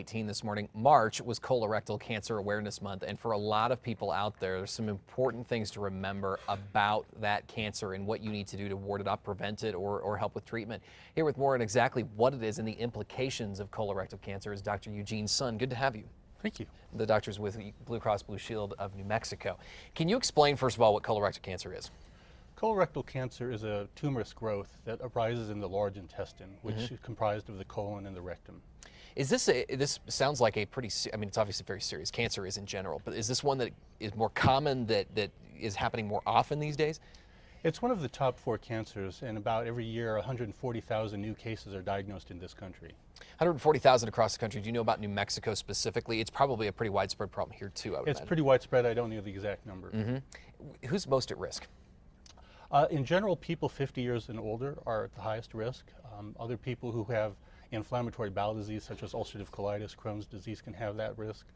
18 this morning. March was Colorectal Cancer Awareness Month, and for a lot of people out there, there's some important things to remember about that cancer and what you need to do to ward it off, prevent it, or help with treatment. Here with more on exactly what it is and the implications of colorectal cancer is Dr. Eugene Smith. Good to have you. Thank you. The doctor's with Blue Cross Blue Shield of New Mexico. Can you explain, first of all, what colorectal cancer is? Colorectal cancer is a tumorous growth that arises in the large intestine, which is comprised of the colon and the rectum. Is this this sounds like a pretty, I mean, it's obviously very serious, cancer is in general, but is this one that is more common, that is happening more often these days? It's one of the top 4 cancers, and about every year 140,000 new cases are diagnosed in this country. 140,000 across the country. Do you know about New Mexico specifically? It's probably a pretty widespread problem here too, I would It's imagine. pretty widespread. I don't know the exact number. Who's most at risk? In general, people 50 years and older are at the highest risk. Other people who have inflammatory bowel disease such as ulcerative colitis, Crohn's disease can have that risk.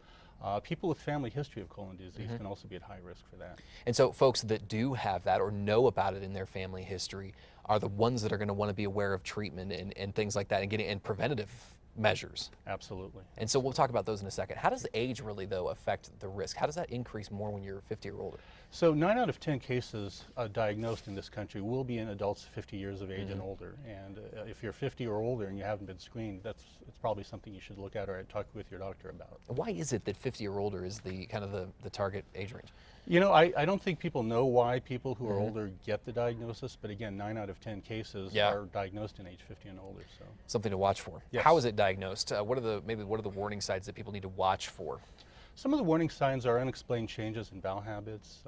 People with family history of colon disease can also be at high risk for that. And so folks that do have that or know about it in their family history are the ones that are going to want to be aware of treatment and things like that, and getting and preventative measures. Absolutely. And so we'll talk about those in a second. How does age really, though, affect the risk? How does that increase more when you're 50 or older? So 9 out of 10 cases diagnosed in this country will be in adults 50 years of age and older. And if you're 50 or older and you haven't been screened, it's probably something you should look at or talk with your doctor about. Why is it that 50 or older is the kind of the target age range? You know, I don't think people know why people who are older get the diagnosis, but again, 9 out of 10 cases are diagnosed in age 50 and older. So something to watch for. Yes. How is it diagnosed? What are the warning signs that people need to watch for? Some of the warning signs are unexplained changes in bowel habits,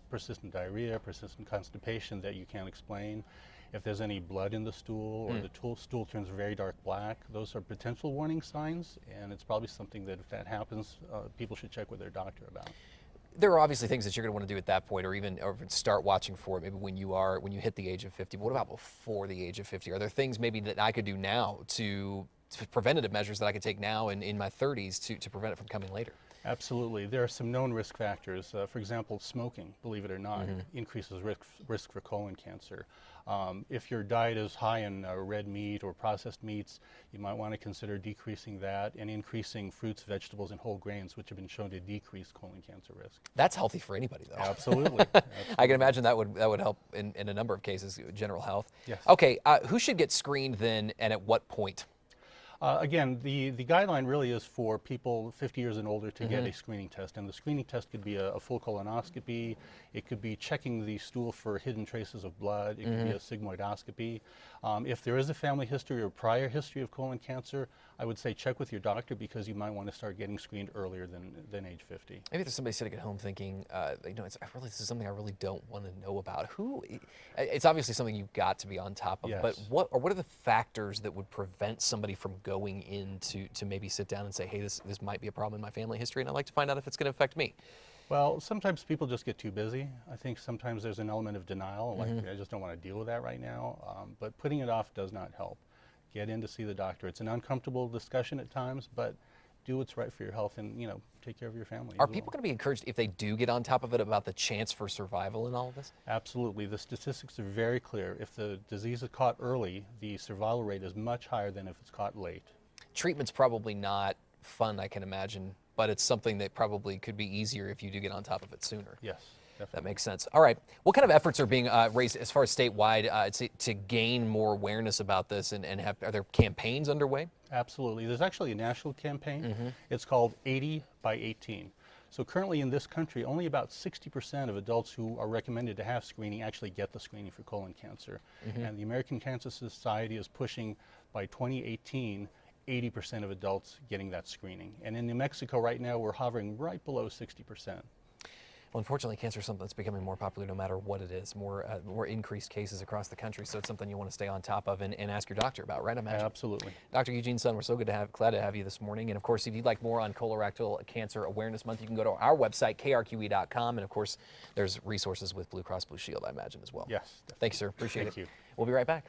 persistent diarrhea, persistent constipation that you can't explain. If there's any blood in the stool or the stool turns very dark black, those are potential warning signs, and it's probably something that if that happens, people should check with their doctor about. There are obviously things that you're going to want to do at that point, or even start watching for maybe when you hit the age of 50. But what about before the age of 50? Are there things maybe that I could do now to preventative measures that I could take now in my 30s to prevent it from coming later? Absolutely. There are some known risk factors. For example, smoking, believe it or not, increases risk for colon cancer. If your diet is high in red meat or processed meats, you might want to consider decreasing that and increasing fruits, vegetables, and whole grains, which have been shown to decrease colon cancer risk. That's healthy for anybody, though. Absolutely. I can imagine that would help in a number of cases, general health. Yes. Okay, who should get screened then, and at what point? Again, the guideline really is for people 50 years and older to get a screening test, and the screening test could be a full colonoscopy, it could be checking the stool for hidden traces of blood, it could be a sigmoidoscopy. If there is a family history or prior history of colon cancer, I would say check with your doctor because you might want to start getting screened earlier than age 50. Maybe there's somebody sitting at home thinking, this is something I really don't want to know about. It's obviously something you've got to be on top of, but what are the factors that would prevent somebody from going in to maybe sit down and say, hey, this might be a problem in my family history, and I'd like to find out if it's going to affect me? Well, sometimes people just get too busy. I think sometimes there's an element of denial, like I just don't want to deal with that right now, but putting it off does not help. Get in to see the doctor. It's an uncomfortable discussion at times, but do what's right for your health and, take care of your family. Are people going to be encouraged, if they do get on top of it, about the chance for survival in all of this? Absolutely. The statistics are very clear. If the disease is caught early, the survival rate is much higher than if it's caught late. Treatment's Probably not fun, I can imagine, but it's something that probably could be easier if you do get on top of it sooner. Yes, definitely. That makes sense. All right. What kind of efforts are being raised as far as statewide to gain more awareness about this, and are there campaigns underway? Absolutely. There's actually a national campaign. It's called 80 by 18. So currently in this country, only about 60% of adults who are recommended to have screening actually get the screening for colon cancer. And the American Cancer Society is pushing by 2018 80% of adults getting that screening. And in New Mexico right now, we're hovering right below 60%. Well, unfortunately, cancer is something that's becoming more popular no matter what it is, more increased cases across the country, so it's something you want to stay on top of and ask your doctor about, right? I imagine. Absolutely. Dr. Eugene Smith, we're so glad to have you this morning. And of course, if you'd like more on Colorectal Cancer Awareness Month, you can go to our website, KRQE.com, and of course, there's resources with Blue Cross Blue Shield, I imagine, as well. Yes. Definitely. Thanks, sir. Appreciate it. Thank you. We'll be right back.